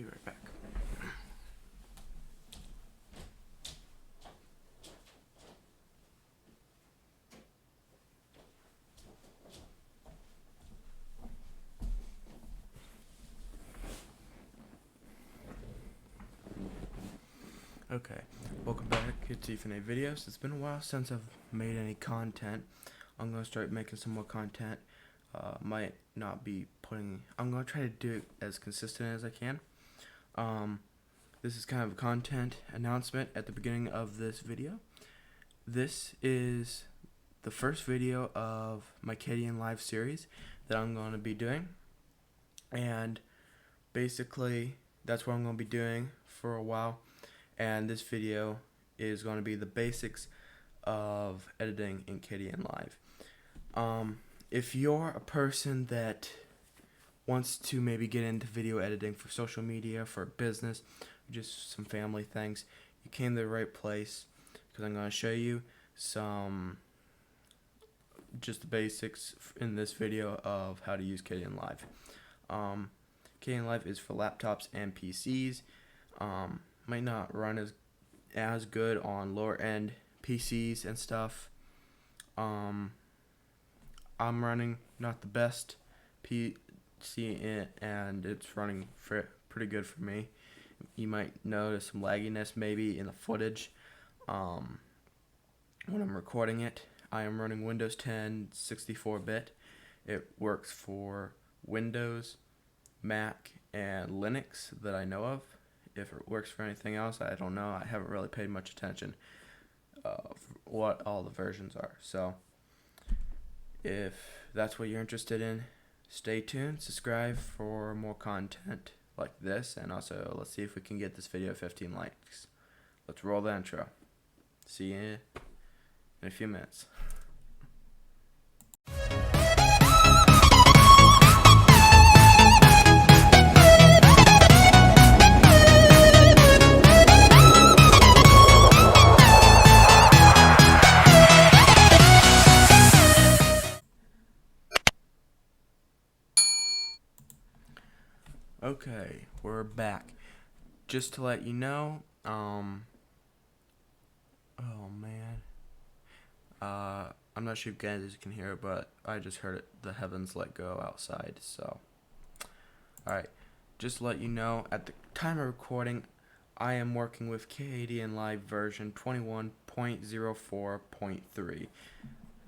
be right back. Okay, welcome back. It's Ethan A Videos. It's been a while since I've made any content. I'm gonna start making some more content. Might not be putting. I'm gonna try to do it as consistent as I can. This is kind of a content announcement at the beginning of this video. This is the first video of my Kdenlive series that I'm gonna be doing, and basically that's what I'm gonna be doing for a while. And this video is going to be the basics of editing in Kdenlive. If you're a person that wants to maybe get into video editing for social media, for business, just some family things, you came to the right place, because I'm going to show you just the basics in this video of how to use Kdenlive. Kdenlive is for laptops and PCs. Might not run as good on lower end PCs and stuff. I'm running not the best PC and it's running pretty good for me. You might notice some lagginess maybe in the footage when I'm recording it. I am running Windows 10 64-bit. It works for Windows, Mac, and Linux that I know of. If it works for anything else, I don't know. I haven't really paid much attention what all the versions are. So if that's what you're interested in, stay tuned, subscribe for more content like this, and also let's see if we can get this video 15 likes. Let's roll the intro. See you in a few minutes. Okay, we're back. Just to let you know, oh man, I'm not sure if you guys can hear it, but I just heard it, the heavens let go outside, so, alright, just to let you know, at the time of recording, I am working with Kdenlive version 21.04.3,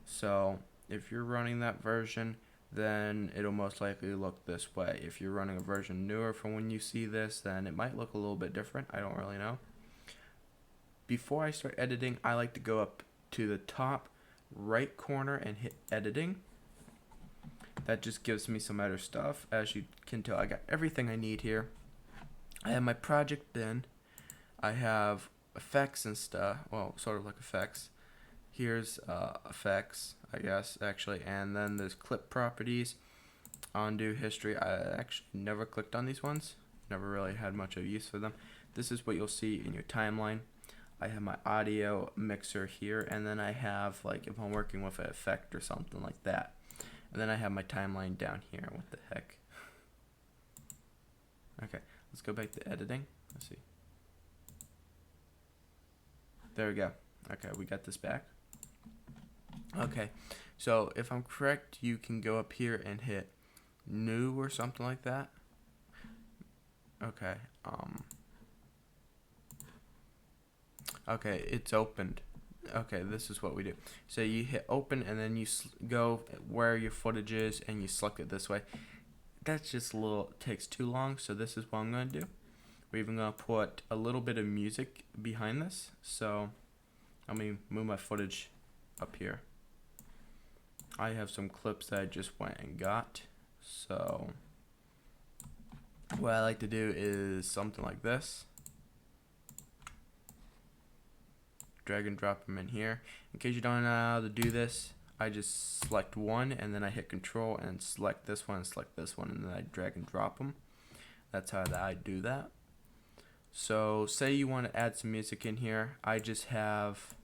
so, if you're running that version, then it'll most likely look this way. If you're running a version newer from when you see this, then it might look a little bit different. I don't really know. Before I start editing, I like to go up to the top right corner and hit editing. That just gives me some other stuff. As you can tell, I got everything I need here. I have my project bin. I have effects and stuff. Well, sort of like effects. Here's effects, I guess, actually, and then there's clip properties, undo history. I actually never clicked on these ones, never really had much of use for them. This is what you'll see in your timeline. I have my audio mixer here, and then I have, like, if I'm working with an effect or something like that, and then I have my timeline down here. What the heck? Okay, let's go back to editing. Let's see. There we go. Okay, we got this back. Okay, so if I'm correct, you can go up here and hit new or something like that. Okay, okay, it's opened. Okay, this is what we do. So you hit open, and then you go where your footage is, and you select it this way. That's just a little, takes too long, so this is what I'm going to do. We're even going to put a little bit of music behind this, so let me move my footage up here. I have some clips that I just went and got, so what I like to do is something like this. Drag and drop them in here. In case you don't know how to do this, I just select one, and then I hit control and select this one, and select this one, and then I drag and drop them. That's how I do that. So say you want to add some music in here. I just have,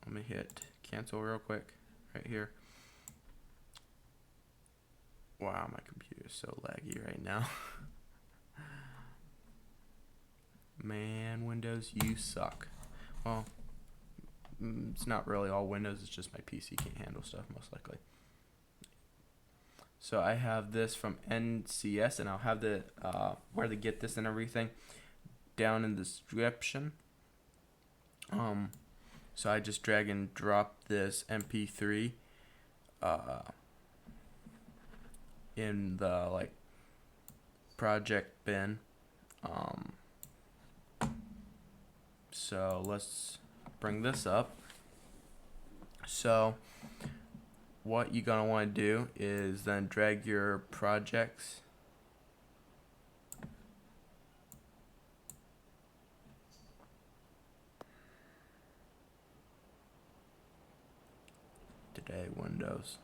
let me hit cancel real quick right here. Wow, my computer is so laggy right now. Man, Windows, you suck. Well, it's not really all Windows, it's just my PC can't handle stuff most likely. So I have this from NCS, and I'll have the where to get this and everything down in the description. So I just drag and drop this MP3 in the like project bin. So let's bring this up. So what you're gonna want to do is then drag your projects today Windows.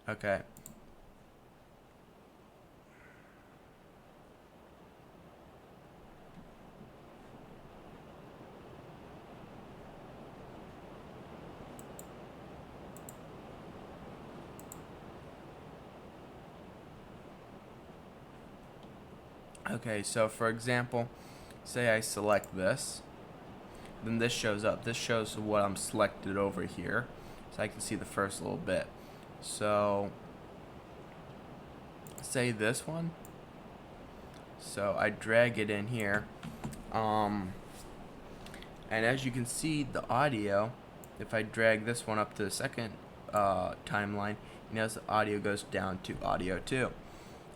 Okay. Okay, so for example, say I select this, then this shows up. This shows what I'm selected over here, so I can see the first little bit. So say this one, so I drag it in here, and as you can see the audio, if I drag this one up to the second timeline, you notice the audio goes down to audio 2.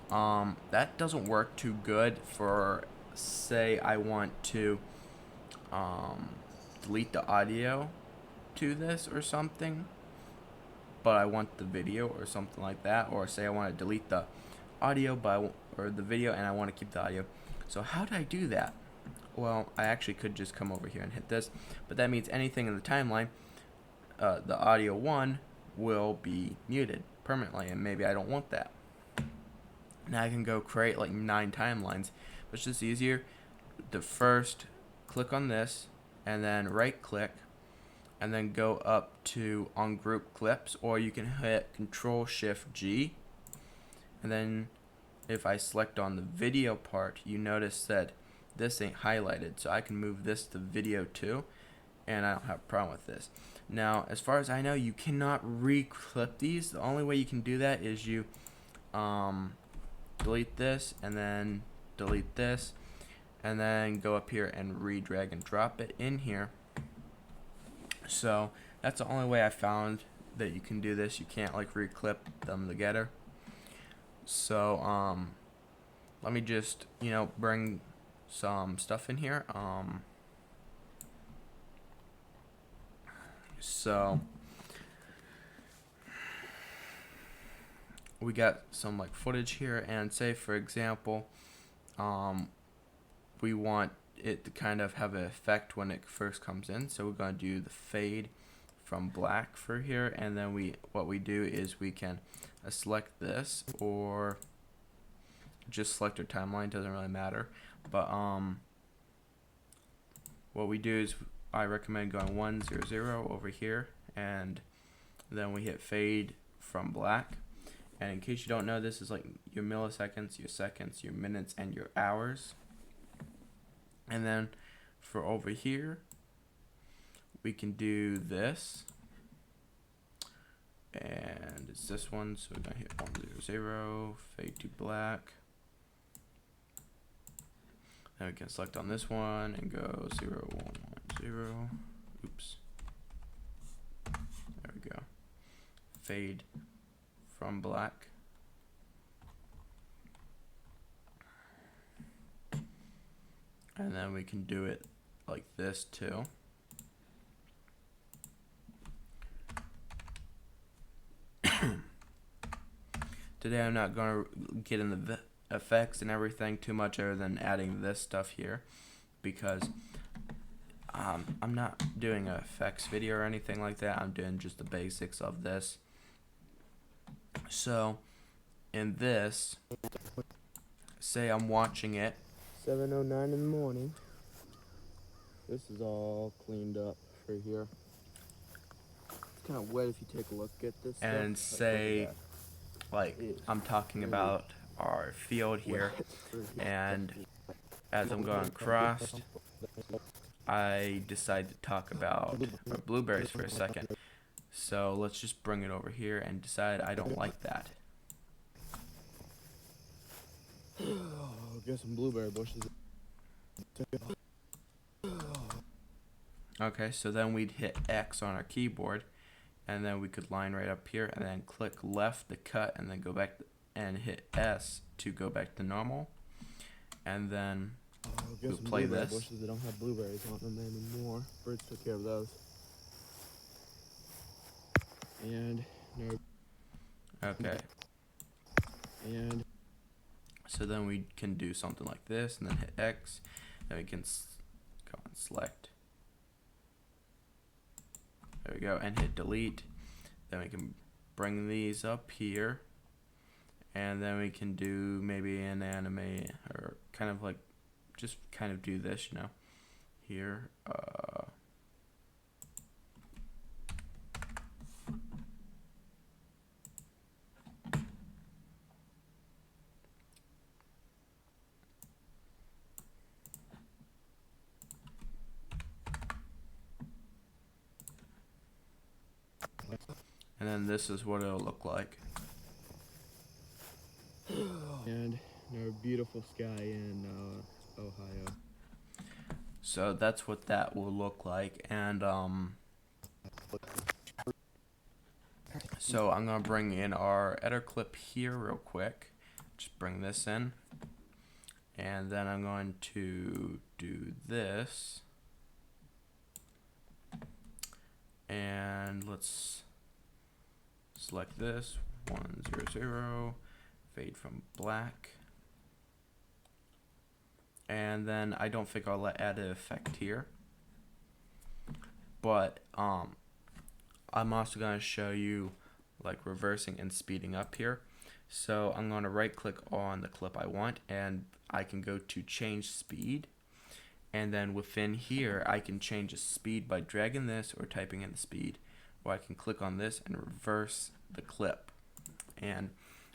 That doesn't work too good for, say I want to delete the audio to this or something, but I want the video or something like that, or say I want to delete the audio or the video and I want to keep the audio. So how do I do that? Well, I actually could just come over here and hit this, but that means anything in the timeline, the audio 1 will be muted permanently, and maybe I don't want that. Now I can go create like 9 timelines, but it's just easier to first click on this and then right click and then go up to on group clips, or you can hit Control-Shift-G, and then if I select on the video part, you notice that this ain't highlighted, so I can move this to video 2 and I don't have a problem with this. Now as far as I know, you cannot re-clip these. The only way you can do that is you delete this and then delete this and then go up here and re-drag and drop it in here. So that's the only way I found that you can do this. You can't like re-clip them together. So let me just bring some stuff in here. So we got some like footage here, and say for example we want it to kind of have an effect when it first comes in, so we're going to do the fade from black for here, and then what we do is we can select this or just select our timeline, doesn't really matter, but what we do is I recommend going 100 over here, and then we hit fade from black. And in case you don't know, this is like your milliseconds, your seconds, your minutes, and your hours. And then for over here, we can do this. And it's this one, so we're going to hit 100, fade to black. Then we can select on this one and go 0110. Oops. There we go. Fade from black. And then we can do it like this too. Today I'm not going to get in the effects and everything too much other than adding this stuff here, because I'm not doing an effects video or anything like that. I'm doing just the basics of this. So in this, say I'm watching it 7:09 in the morning. This is all cleaned up for here. It's kind of wet if you take a look at this. And say like I'm talking about our field here, and as I'm going across, I decide to talk about our blueberries for a second. So let's just bring it over here and decide I don't like that. Get some blueberry bushes. Okay, so then we'd hit X on our keyboard, and then we could line right up here, and then click left to cut, and then go back and hit S to go back to normal, and then we'll play this. Bushes that don't have blueberries on them anymore. Birds took care of those. And no. Okay. And so then we can do something like this, and then hit X, then we can go and select. There we go, and hit delete. Then we can bring these up here, and then we can do maybe an anime, or kind of like, just kind of do this, you know, here. And then this is what it'll look like. And our beautiful sky in Ohio. So that's what that will look like, and so I'm gonna bring in our editor clip here real quick. Just bring this in, and then I'm going to do this, and let's select this 100, fade from black. And then I don't think I'll add an effect here, but I'm also going to show you like reversing and speeding up here. So I'm going to right click on the clip I want, and I can go to change speed, and then within here I can change the speed by dragging this or typing in the speed, or I can click on this and reverse the clip. And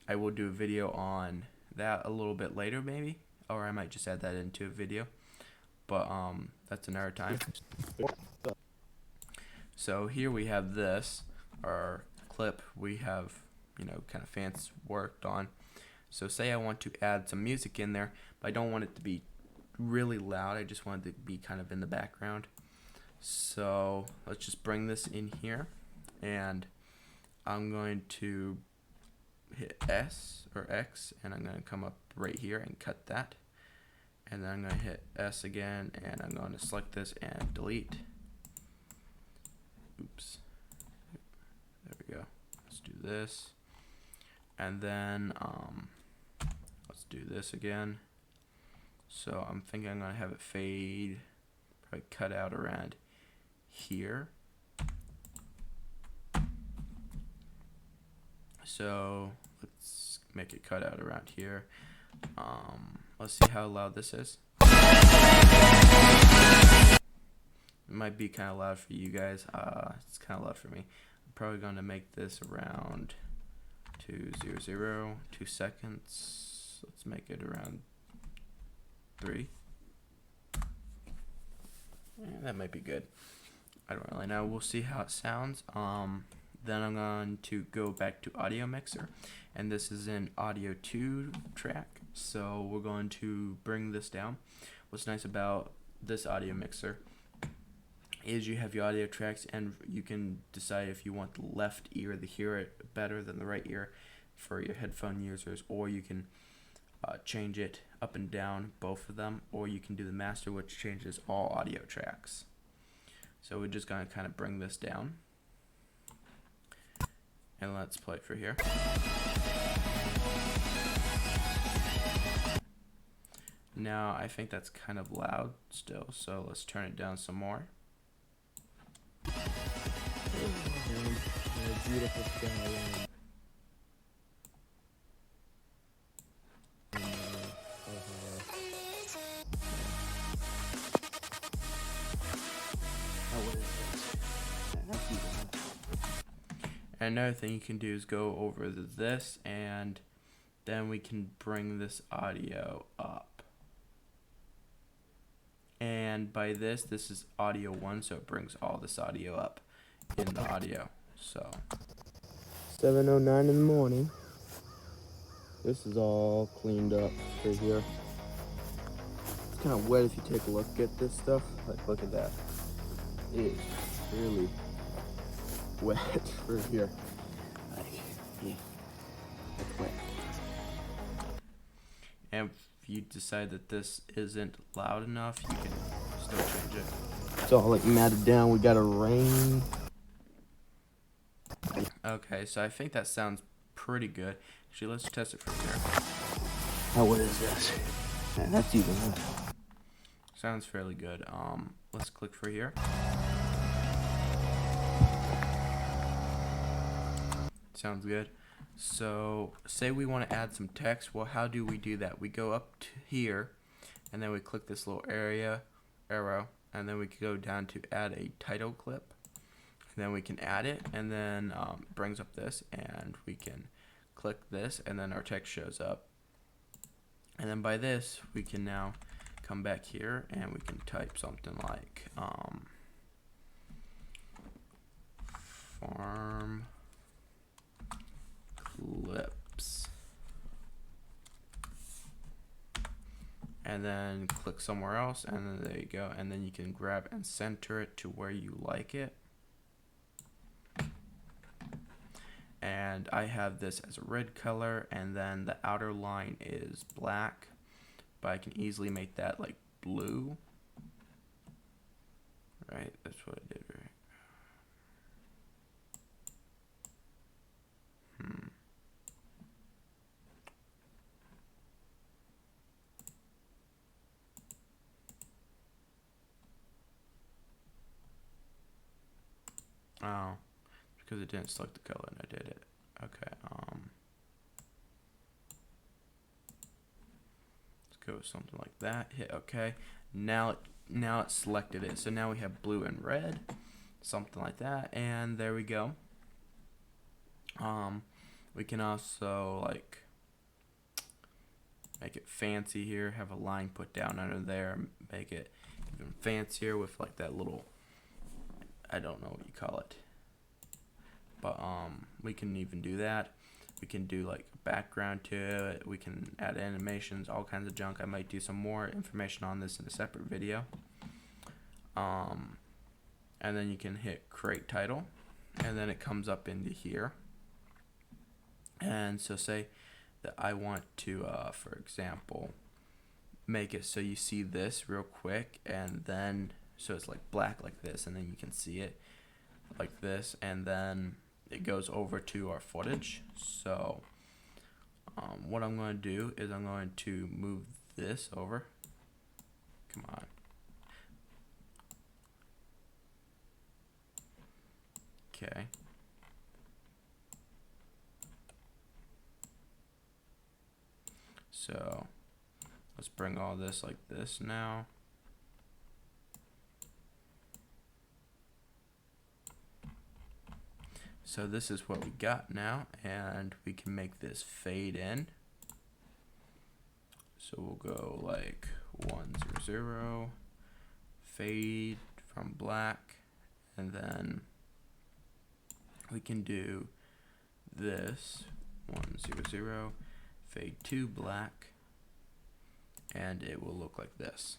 I will do a video on that a little bit later maybe, or I might just add that into a video, but that's another time. So here we have this, our clip we have, you know, kind of fancy worked on. So say I want to add some music in there, but I don't want it to be really loud, I just want it to be kind of in the background. So let's just bring this in here, and I'm going to hit S or X, and I'm going to come up right here and cut that. And then I'm going to hit S again, and I'm going to select this and delete. Oops. There we go. Let's do this. And then let's do this again. So I'm thinking I'm going to have it fade, probably cut out around here. So let's make it cut out around here. Let's see how loud this is. It might be kind of loud for you guys. It's kind of loud for me. I'm probably going to make this around 200, 2 seconds. Let's make it around 3. Yeah, that might be good. I don't really know. We'll see how it sounds. Then I'm going to go back to Audio Mixer, and this is an Audio 2 track, so we're going to bring this down. What's nice about this Audio Mixer is you have your audio tracks, and you can decide if you want the left ear to hear it better than the right ear for your headphone users, or you can change it up and down, both of them, or you can do the master, which changes all audio tracks. So we're just going to kind of bring this down. And let's play it for here. Now I think that's kind of loud still, so let's turn it down some more. Beautiful sky. another thing you can do is go over this, and then we can bring this audio up. And by this is audio 1, so it brings all this audio up in the audio. So 7:09 in the morning. This is all cleaned up right here. It's kind of wet if you take a look at this stuff. Like, look at that. It is really wet for here. Like, yeah, it's wet. and if you decide that this isn't loud enough, you can still change it. It's all like matted down. We got a rain. Okay, so I think that sounds pretty good. Actually, let's test it from here. Oh, what is this? Man, that's even good. Sounds fairly good. Let's click for here. Sounds good. So, say we want to add some text. Well, how do we do that? We go up to here, and then we click this little arrow, and then we can go down to add a title clip. And then we can add it, and then it brings up this, and we can click this, and then our text shows up. And then by this, we can now come back here, and we can type something like farm clips, and then click somewhere else, and then there you go, and then you can grab and center it to where you like it. And I have this as a red color, and then the outer line is black, but I can easily make that like blue. Right, that's what I did, right? Oh, because it didn't select the color and I did it. Okay, let's go with something like that. Hit OK. Now it selected it. So now we have blue and red, something like that, and there we go. We can also like make it fancy here, have a line put down under there, make it even fancier with like that little, I don't know what you call it, but we can even do that. We can do like background to it, we can add animations, all kinds of junk. I might do some more information on this in a separate video. And then you can hit create title, and then it comes up into here. And so say that I want to for example make it so you see this real quick, and then so it's like black like this, and then you can see it like this, and then it goes over to our footage. So what I'm going to do is I'm going to move this over. Come on. Okay. So let's bring all this like this now. So this is what we got now, and we can make this fade in. So we'll go like 100, fade from black, and then we can do this 100, fade to black, and it will look like this.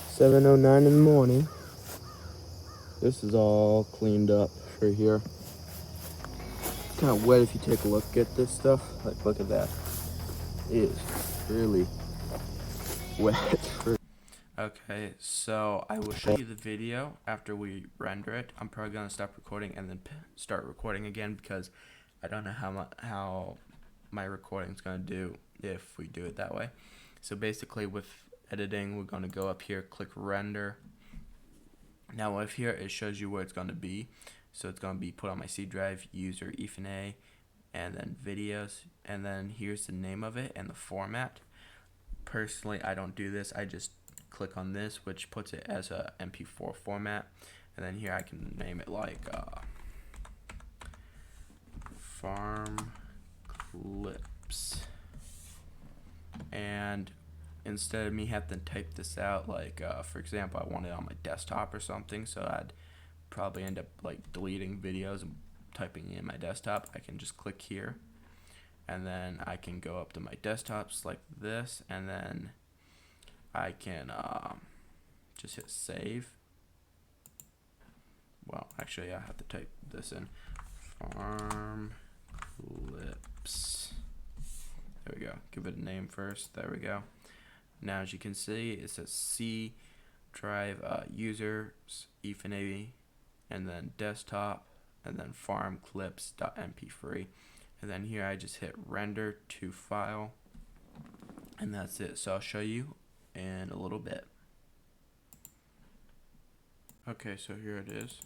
$7:09 in the morning. This is all cleaned up for here. It's kind of wet if you take a look at this stuff. Like, look at that. It is really wet for. Okay, so I will show you the video after we render it. I'm probably gonna stop recording and then start recording again, because I don't know how my recording is gonna do if we do it that way. So basically, with editing, we're gonna go up here, click render. Now up here it shows you where it's gonna be. So it's gonna be put on my C drive, user EVGA, and then videos, and then here's the name of it and the format. Personally, I don't do this. I just click on this, which puts it as a MP4 format, and then here I can name it like farm clips. And instead of me having to type this out, like for example, I want it on my desktop or something, so I'd probably end up like deleting videos and typing in my desktop. I can just click here, and then I can go up to my desktops like this, and then I can just hit save. Well, actually I have to type this in, farm clips. There we go. Give it a name first. There we go. Now, as you can see, it says C drive users infinity, and then desktop, and then farm clips.mp3, and then here I just hit render to file, and that's it. So I'll show you in a little bit. Okay, so here it is.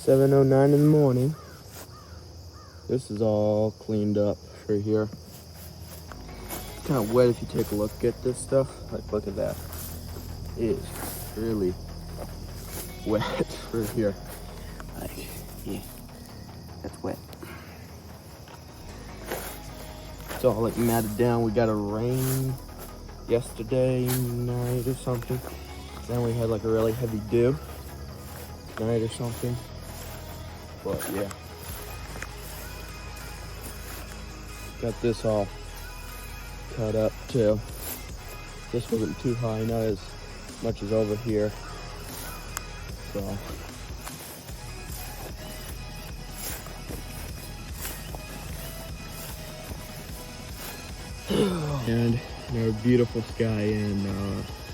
$7:09 in the morning. This is all cleaned up for here. It's kind of wet if you take a look at this stuff. Like, look at that. It is really wet for here. Like, yeah, that's wet. It's all like matted down. We got a rain yesterday night or something. Then we had like a really heavy dew night or something. But yeah, got this all cut up too. This wasn't too high, not as much as over here. So and our beautiful sky in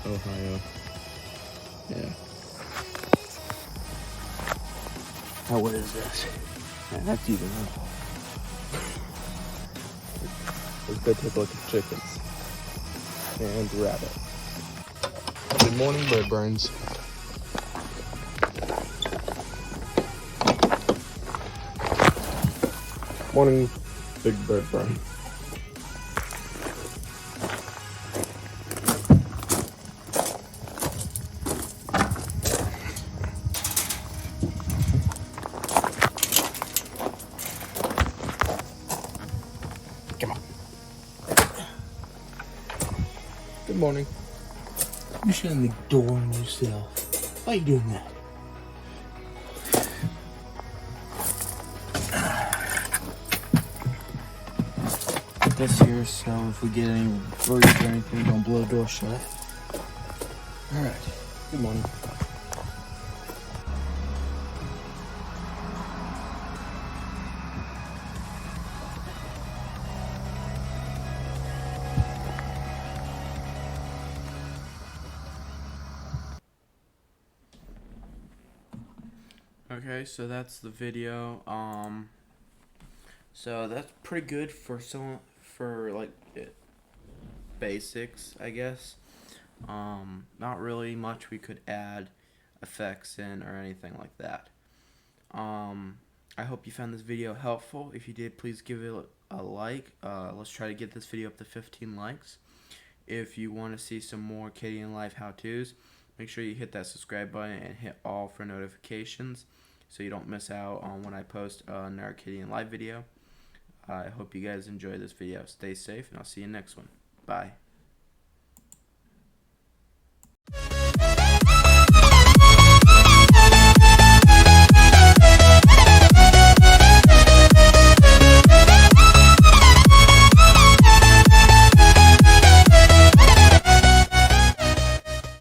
Ohio. Yeah. Now what is this? Yeah, that's even up. Let's go take a look at chickens and rabbits. Good morning, bird brains. Morning, big bird brain. Come on. Good morning. You shutting the door on yourself. Why are you doing that? Put this here so if we get any birds or anything, don't blow the door shut. Alright, good morning. Okay, so that's the video. So that's pretty good for like basics, I guess. Not really much we could add effects in or anything like that. I hope you found this video helpful. If you did, please give it a like. Let's try to get this video up to 15 likes. If you want to see some more Kdenlive how-tos, make sure you hit that subscribe button and hit all for notifications so you don't miss out on when I post another Kdenlive video. I hope you guys enjoy this video. Stay safe, and I'll see you next one. Bye.